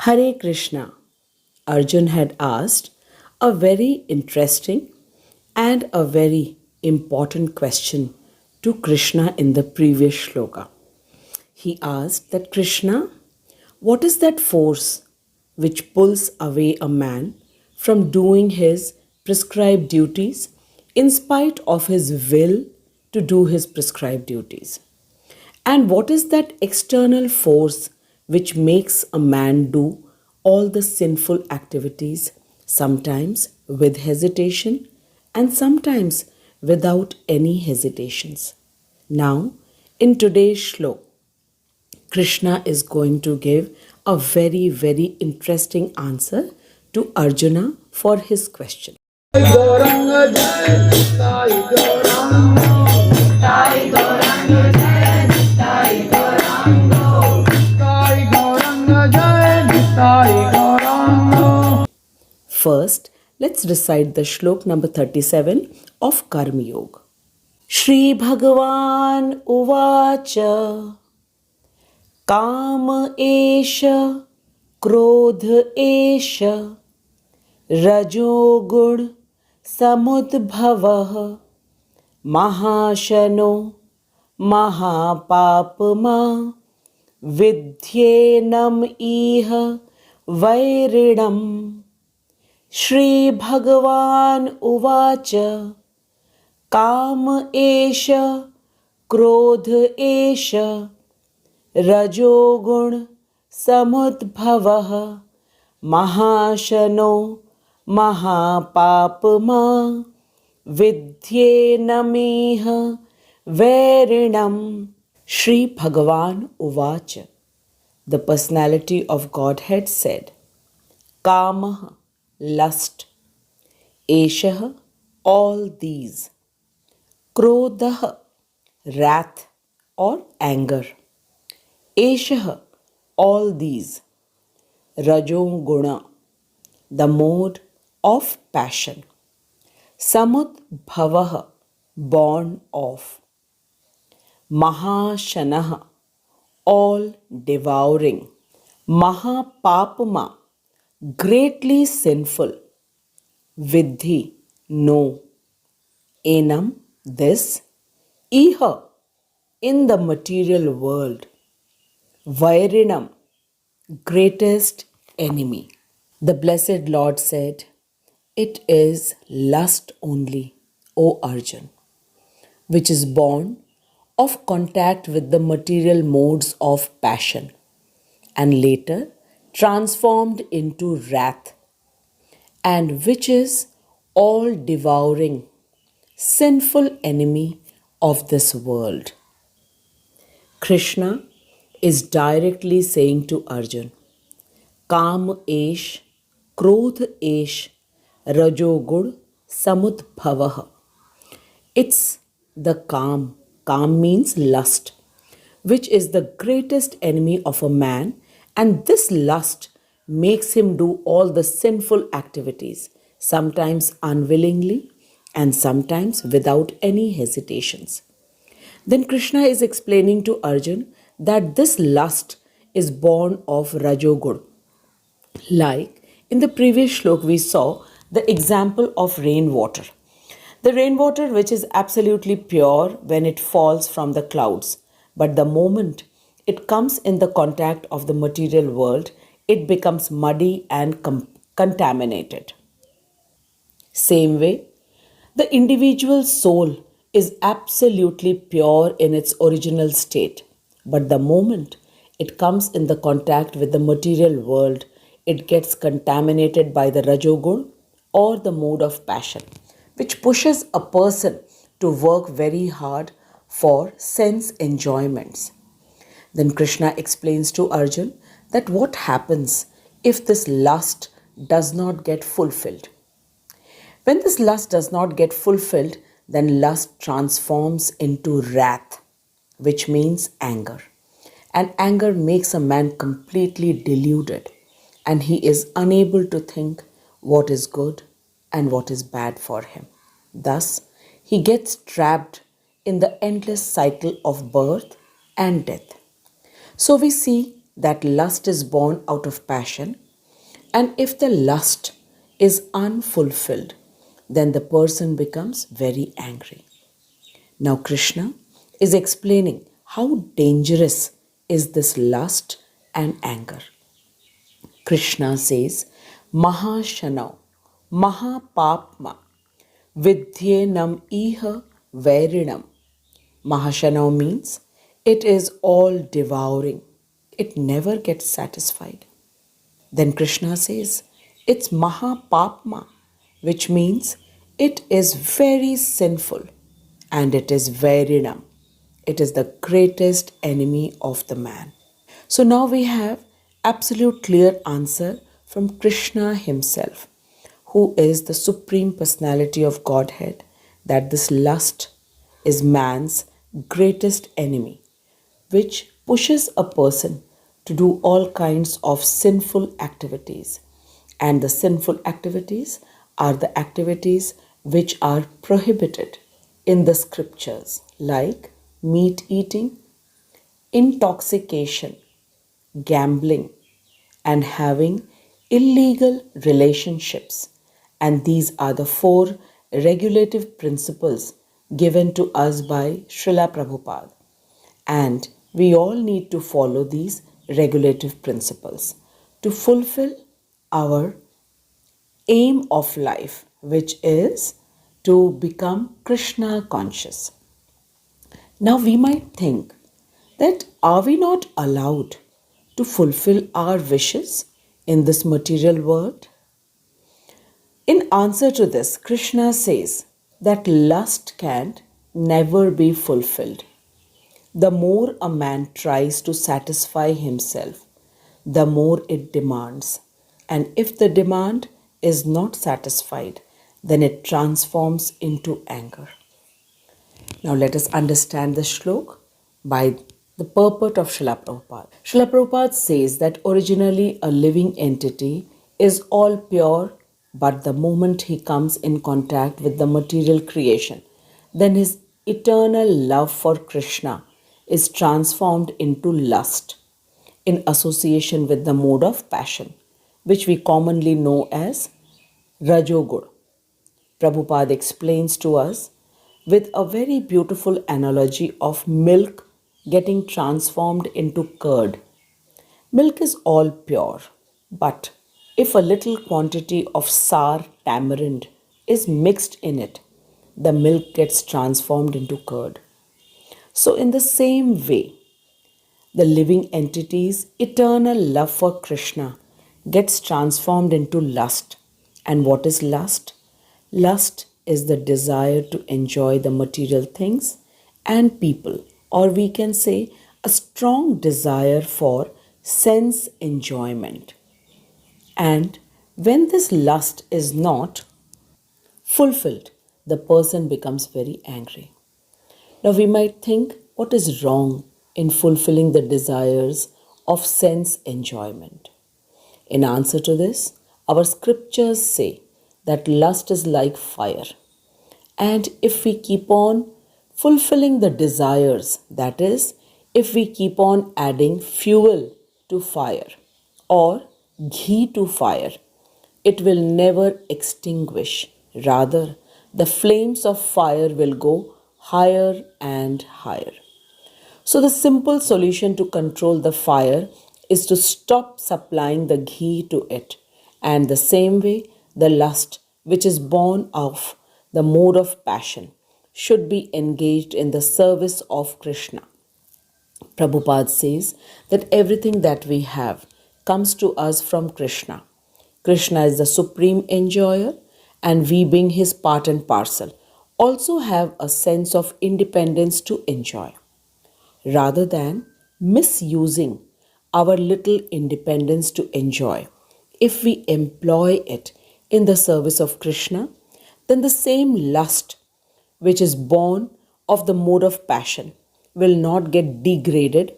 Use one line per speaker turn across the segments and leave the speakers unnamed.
Hare Krishna. Arjun had asked a very interesting and a very important question to Krishna in the previous shloka. He asked that Krishna, what is that force which pulls away a man from doing his prescribed duties in spite of his will to do his prescribed duties? And what is that external force which makes a man do all the sinful activities, sometimes with hesitation and sometimes without any hesitations? Now, in today's shlok, Krishna is going to give a very, very interesting answer to Arjuna for his question. First, let's recite the shlok number 37 of Karma Yoga. Shri Bhagwan Uvacha काम एष क्रोध एष रजोगुण समुद्भवः महाशनो महापापमा विद्येनम इह वैरिणम् श्री भगवान उवाच काम एष क्रोध एष रजोगुण समुद्भवः महाशनो महापापमा विद्येनमिह वैरिणम्. Sri Bhagavan Uvacha, the personality of Godhead said, Kama, lust, Eshah, all these, Krodha, wrath or anger, Eshah, all these, Rajoguna, the mode of passion, Samudbhavaha, born of, Mahashanaha, all devouring, Mahapapama, greatly sinful, Vidhi, no, Enam, this, Iha, in the material world, Vairinam, greatest enemy. The blessed Lord said, it is lust only, O Arjun, which is born of contact with the material modes of passion and later transformed into wrath, and which is all devouring, sinful enemy of this world. Krishna is directly saying to Arjun, Kam esh, Krodh esh, Rajogud samudbhavaha. It's the Kam. Kam means lust, which is the greatest enemy of a man, and this lust makes him do all the sinful activities, sometimes unwillingly and sometimes without any hesitations. Then Krishna is explaining to Arjun that this lust is born of Rajogud. Like in the previous shlok, we saw the example of rainwater. The rainwater which is absolutely pure when it falls from the clouds, but the moment it comes in the contact of the material world, it becomes muddy and contaminated. Same way, the individual soul is absolutely pure in its original state, but the moment it comes in the contact with the material world, it gets contaminated by the Rajogun or the mode of passion, which pushes a person to work very hard for sense enjoyments. Then Krishna explains to Arjun that what happens if this lust does not get fulfilled. When this lust does not get fulfilled, then lust transforms into wrath, which means anger. And anger makes a man completely deluded, and he is unable to think what is good and what is bad for him. Thus, he gets trapped in the endless cycle of birth and death. So we see that lust is born out of passion, and if the lust is unfulfilled, then the person becomes very angry. Now, Krishna is explaining how dangerous is this lust and anger. Krishna says, Mahashanau, Mahapapma, Vidyenam iha Vairinam. Mahashanau means it is all devouring. It never gets satisfied. Then Krishna says, it's Mahapapma, which means it is very sinful and it is Vairinam. It is the greatest enemy of the man. So now we have absolute clear answer from Krishna himself, who is the supreme personality of Godhead, that this lust is man's greatest enemy, which pushes a person to do all kinds of sinful activities. And the sinful activities are the activities which are prohibited in the scriptures, like meat eating, intoxication, gambling, and having illegal relationships. And these are the four regulative principles given to us by Srila Prabhupada. And we all need to follow these regulative principles to fulfill our aim of life, which is to become Krishna conscious. Now we might think that are we not allowed to fulfill our wishes in this material world? In answer to this, Krishna says that lust can never be fulfilled. The more a man tries to satisfy himself, the more it demands. And if the demand is not satisfied, then it transforms into anger. Now let us understand the shlok by the purport of Srila Prabhupada. Srila Prabhupada says that originally a living entity is all pure, but the moment he comes in contact with the material creation, then his eternal love for Krishna is transformed into lust in association with the mode of passion, which we commonly know as Rajogur. Prabhupada explains to us with a very beautiful analogy of milk getting transformed into curd. Milk is all pure, but if a little quantity of sour tamarind is mixed in it, the milk gets transformed into curd. So, in the same way, the living entity's eternal love for Krishna gets transformed into lust. And what is lust? Lust is the desire to enjoy the material things and people, or we can say a strong desire for sense enjoyment. And when this lust is not fulfilled, the person becomes very angry. Now we might think, what is wrong in fulfilling the desires of sense enjoyment? In answer to this, our scriptures say that lust is like fire. And if we keep on fulfilling the desires, that is, if we keep on adding fuel to fire or ghee to fire, it will never extinguish. Rather, the flames of fire will go higher and higher. So, the simple solution to control the fire is to stop supplying the ghee to it. And the same way, the lust, which is born of the mode of passion, should be engaged in the service of Krishna. Prabhupada says that everything that we have comes to us from Krishna. Krishna is the supreme enjoyer, and we, being his part and parcel, also have a sense of independence to enjoy. Rather than misusing our little independence to enjoy, if we employ it in the service of Krishna, then the same lust which is born of the mode of passion will not get degraded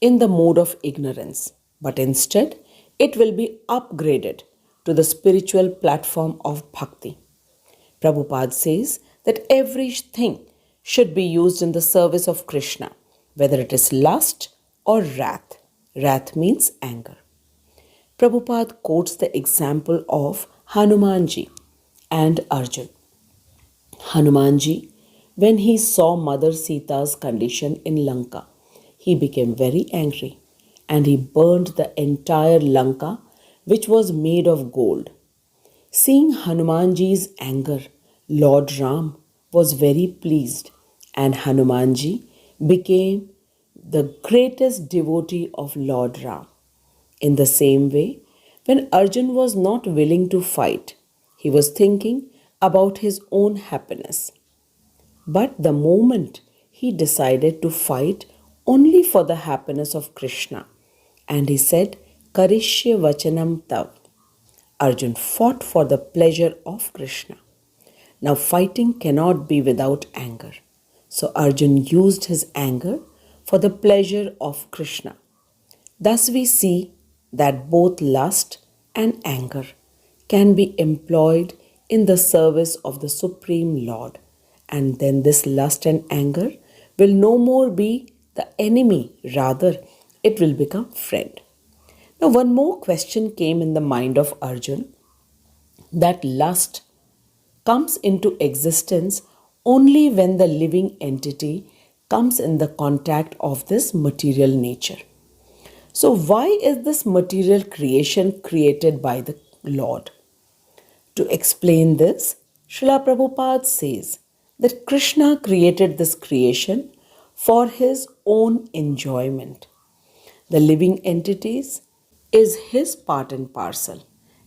in the mode of ignorance, but instead it will be upgraded to the spiritual platform of bhakti. Prabhupada says that everything should be used in the service of Krishna, whether it is lust or wrath. Wrath means anger. Prabhupada quotes the example of Hanumanji and Arjun. Hanumanji, when he saw Mother Sita's condition in Lanka, he became very angry and he burned the entire Lanka, which was made of gold. Seeing Hanumanji's anger, Lord Ram was very pleased, and Hanumanji became the greatest devotee of Lord Ram. In the same way, when Arjun was not willing to fight, he was thinking about his own happiness. But the moment he decided to fight only for the happiness of Krishna, and he said, Karishya Vachanam Tav, Arjun fought for the pleasure of Krishna. Now, fighting cannot be without anger. So, Arjun used his anger for the pleasure of Krishna. Thus, we see that both lust and anger can be employed in the service of the Supreme Lord, and then this lust and anger will no more be the enemy, rather, it will become friend. Now, one more question came in the mind of Arjun, that lust comes into existence only when the living entity comes in the contact of this material nature. So, why is this material creation created by the Lord? To explain this, Srila Prabhupada says that Krishna created this creation for his own enjoyment. The living entities is his part and parcel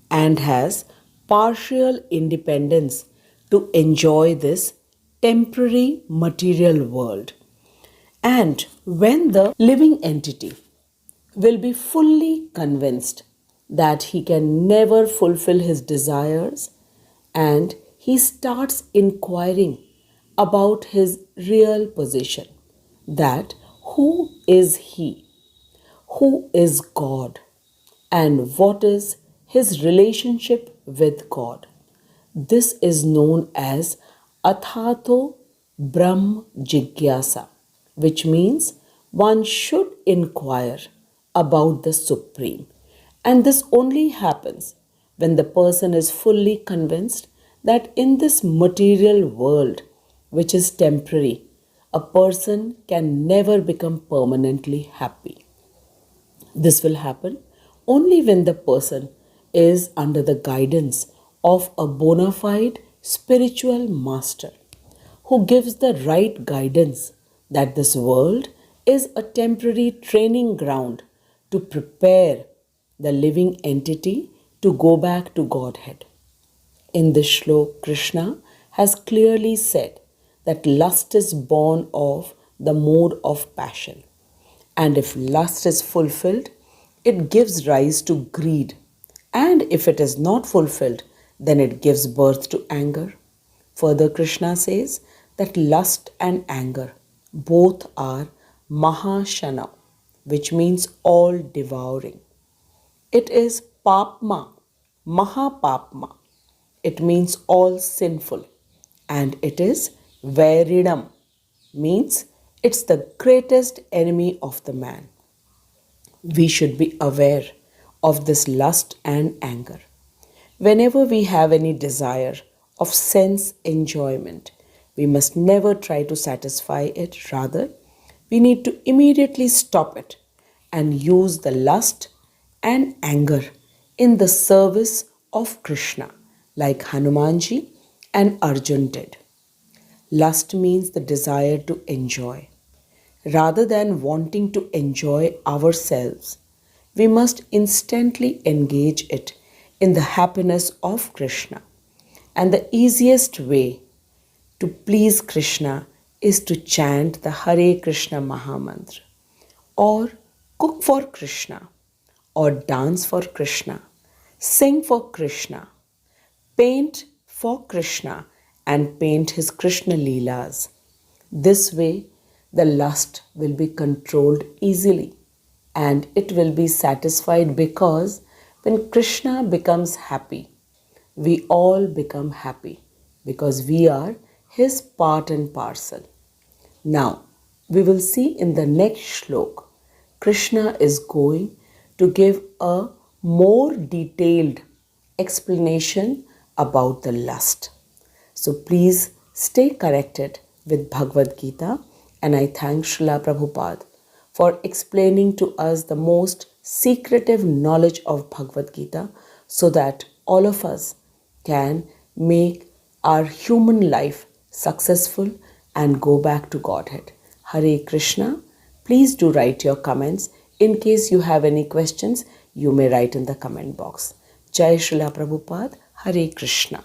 and has partial independence to enjoy this temporary material world. And when the living entity will be fully convinced that he can never fulfill his desires, and he starts inquiring about his real position, that who is he, who is God, and what is his relationship with God. This is known as Athato Brahm Jigyasa, which means one should inquire about the Supreme. And this only happens when the person is fully convinced that in this material world, which is temporary, a person can never become permanently happy. This will happen only when the person is under the guidance of a bona fide spiritual master who gives the right guidance that this world is a temporary training ground to prepare the living entity to go back to Godhead. In this shlok, Krishna has clearly said that lust is born of the mode of passion. And if lust is fulfilled, it gives rise to greed. And if it is not fulfilled, then it gives birth to anger. Further, Krishna says that lust and anger both are Mahashana, which means all devouring. It is Papma, Mahapapma. It means all sinful. And it is Vairidam, means it's the greatest enemy of the man. We should be aware of this lust and anger. Whenever we have any desire of sense enjoyment, we must never try to satisfy it. Rather, we need to immediately stop it and use the lust and anger in the service of Krishna, like Hanumanji and Arjun did. Lust means the desire to enjoy. Rather than wanting to enjoy ourselves, we must instantly engage it in the happiness of Krishna. And the easiest way to please Krishna is to chant the Hare Krishna Mahamantra, or cook for Krishna, or dance for Krishna, sing for Krishna, paint for Krishna, and paint his Krishna Leelas. This way, the lust will be controlled easily and it will be satisfied, because when Krishna becomes happy, we all become happy because we are his part and parcel. Now, we will see in the next shlok Krishna is going to give a more detailed explanation about the lust. So please stay connected with Bhagavad Gita, and I thank Srila Prabhupada for explaining to us the most secretive knowledge of Bhagavad Gita so that all of us can make our human life successful and go back to Godhead. Hare Krishna. Please do write your comments. In case you have any questions, you may write in the comment box. Jai Srila Prabhupada. Hare Krishna.